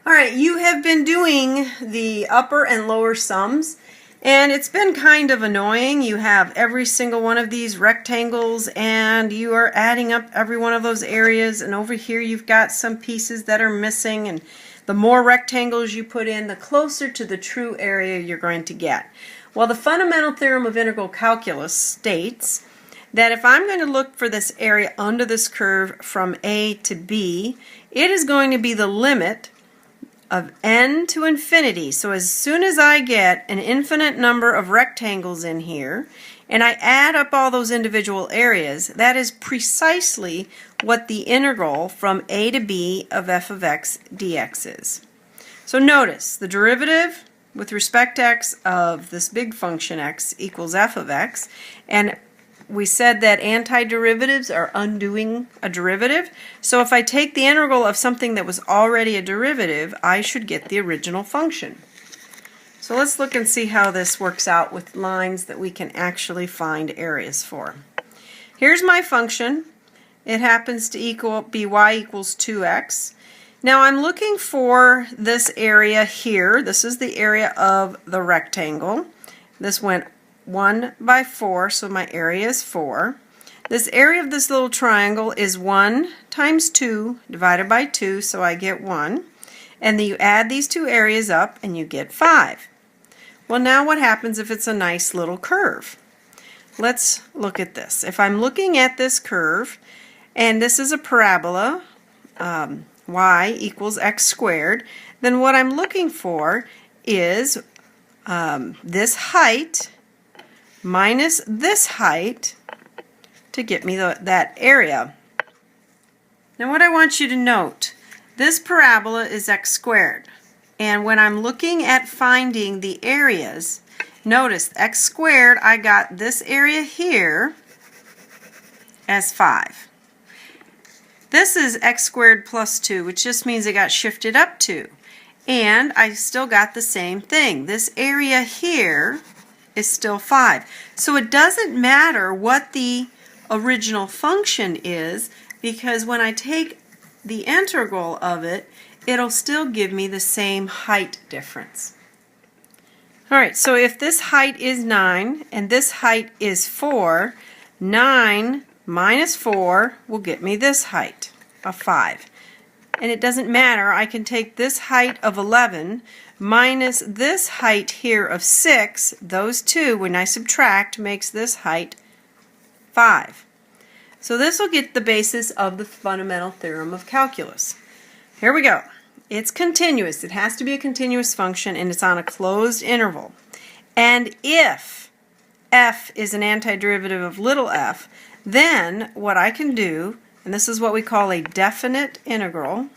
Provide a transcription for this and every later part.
All right, you have been doing the upper and lower sums, and it's been kind of annoying. You have every single one of these rectangles, and you are adding up every one of those areas, and over here you've got some pieces that are missing, and the more rectangles you put in, the closer to the true area you're going to get. Well, the fundamental theorem of integral calculus states that if I'm going to look for this area under this curve from A to B, it is going to be the limit of n to infinity. So as soon as I get an infinite number of rectangles in here and I add up all those individual areas, that is precisely what the integral from a to b of f of x dx is. So notice the derivative with respect to x of this big function x equals f of x, and we said that antiderivatives are undoing a derivative. So if I take the integral of something that was already a derivative, I should get the original function. So let's look and see how this works out with lines that we can actually find areas for. Here's my function. It happens to be y equals 2x. Now I'm looking for this area here. This is the area of the rectangle. This went 1 by 4, so my area is 4. This area of this little triangle is 1 times 2 divided by 2, so I get 1. And then you add these two areas up and you get 5. Well, now what happens if it's a nice little curve? Let's look at this. If I'm looking at this curve, and this is a parabola, y equals x squared, then what I'm looking for is this height minus this height to get me that area. Now what I want you to note, this parabola is x squared, and when I'm looking at finding the areas, notice x squared, I got this area here as 5. This is x squared plus 2, which just means it got shifted up 2. And I still got the same thing. This area here is still 5. So it doesn't matter what the original function is, because when I take the integral of it, it'll still give me the same height difference. Alright, so if this height is 9 and this height is 4, 9 minus 4 will get me this height of 5. And it doesn't matter, I can take this height of 11 minus this height here of 6, those two, when I subtract, makes this height 5. So this will get the basis of the fundamental theorem of calculus. Here we go. It's continuous. It has to be a continuous function, and it's on a closed interval. And if f is an antiderivative of little f, then what I can do, and this is what we call a definite integral,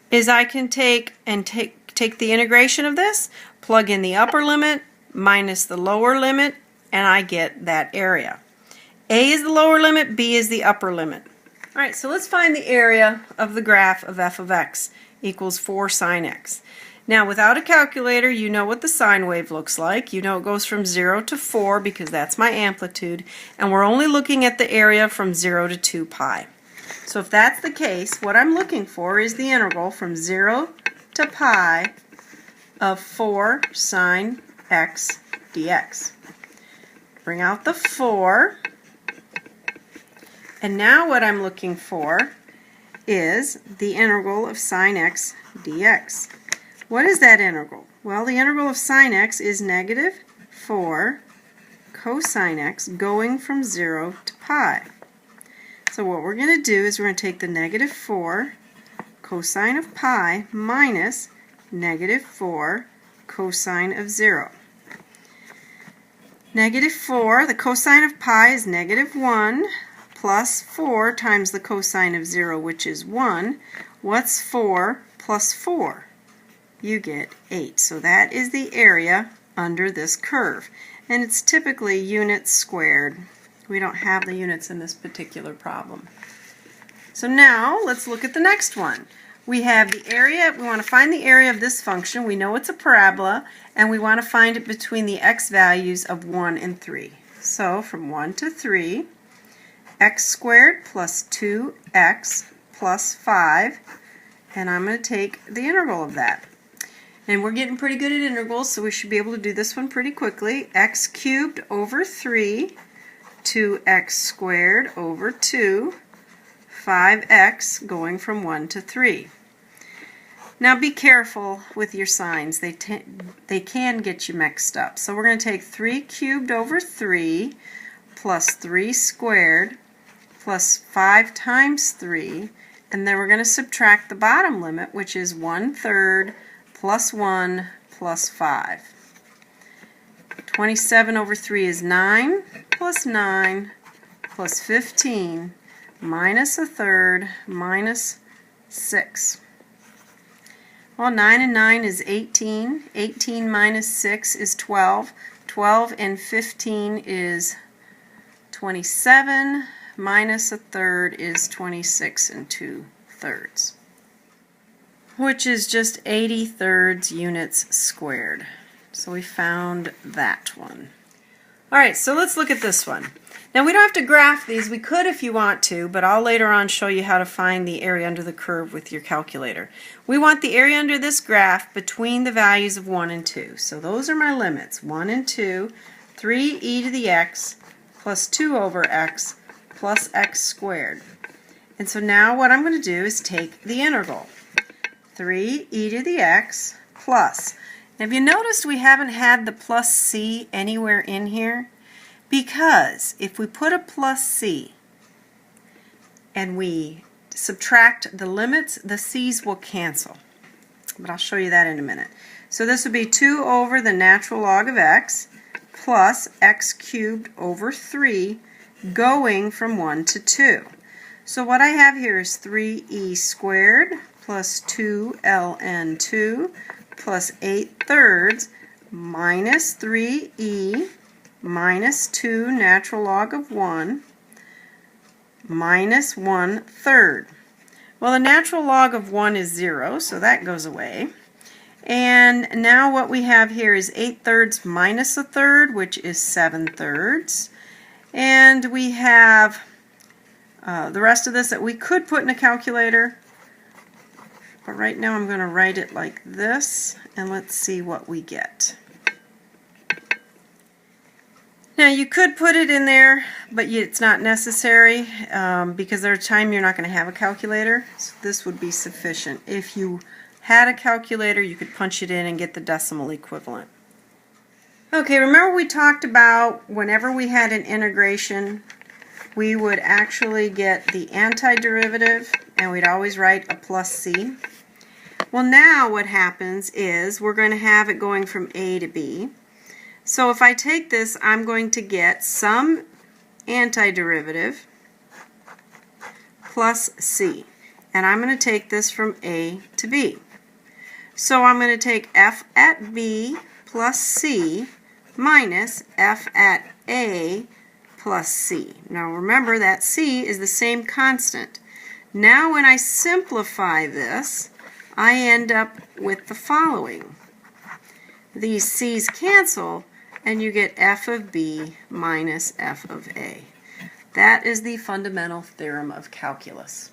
is I can take the integration of this, plug in the upper limit minus the lower limit, and I get that area. A is the lower limit, B is the upper limit. Alright, so let's find the area of the graph of f of x equals 4 sine x. Now without a calculator, you know what the sine wave looks like. You know it goes from 0 to 4 because that's my amplitude, and we're only looking at the area from 0 to 2 pi. So if that's the case, what I'm looking for is the integral from 0 to pi of 4 sine x dx. Bring out the 4, and now what I'm looking for is the integral of sine x dx. What is that integral? Well, the integral of sine x is negative 4 cosine x going from 0 to pi. So what we're going to do is we're going to take the negative 4 cosine of pi minus negative 4 cosine of 0. Negative 4, the cosine of pi is negative 1, plus 4 times the cosine of 0, which is 1. What's 4 plus 4? You get 8. So that is the area under this curve. And it's typically units squared. We don't have the units in this particular problem. So now let's look at the next one. We have the area, we want to find the area of this function. We know it's a parabola, and we want to find it between the x values of 1 and 3. So from 1 to 3, x squared plus 2x plus 5 and I'm going to take the integral of that. And we're getting pretty good at integrals, so we should be able to do this one pretty quickly. X cubed over 3, 2x squared over 2, 5x going from 1 to 3. Now be careful with your signs. They can get you mixed up. So we're going to take 3 cubed over 3 plus 3 squared plus 5 times 3, and then we're going to subtract the bottom limit, which is 1/3 plus 1 plus 5. 27 over 3 is 9 plus 9 plus 15 minus 1/3 minus 6. Well, 9 and 9 is 18. 18 minus 6 is 12. 12 and 15 is 27. Minus 1/3 is 26 2/3, which is just 80 units squared. So we found that one. Alright, so let's look at this one. Now we don't have to graph these. We could if you want to, but I'll later on show you how to find the area under the curve with your calculator. We want the area under this graph between the values of 1 and 2. So those are my limits. 1 and 2, 3e to the x plus 2 over x plus x squared. And so now what I'm going to do is take the integral. 3e to the x plus. Now, have you noticed we haven't had the plus c anywhere in here? Because if we put a plus c and we subtract the limits, the c's will cancel. But I'll show you that in a minute. So this would be 2 over the natural log of x plus x cubed over 3 going from 1 to 2. So what I have here is 3e squared plus 2ln2 plus 8/3 minus 3e minus 2 natural log of 1 minus 1/3. Well, the natural log of 1 is 0, so that goes away. And now what we have here is 8/3 minus 1/3, which is 7/3. And we have the rest of this that we could put in a calculator, but right now I'm going to write it like this, and let's see what we get. Now you could put it in there, but it's not necessary because there's a time you're not going to have a calculator, so this would be sufficient. If you had a calculator, you could punch it in and get the decimal equivalent. Okay, remember we talked about whenever we had an integration, we would actually get the antiderivative, and we'd always write a plus c. Well, now what happens is we're going to have it going from a to b. So if I take this, I'm going to get some antiderivative plus c. And I'm going to take this from a to b. So I'm going to take f at b plus c minus f at a plus c. Now remember that c is the same constant. Now when I simplify this, I end up with the following. These c's cancel, and you get f of b minus f of a. That is the fundamental theorem of calculus.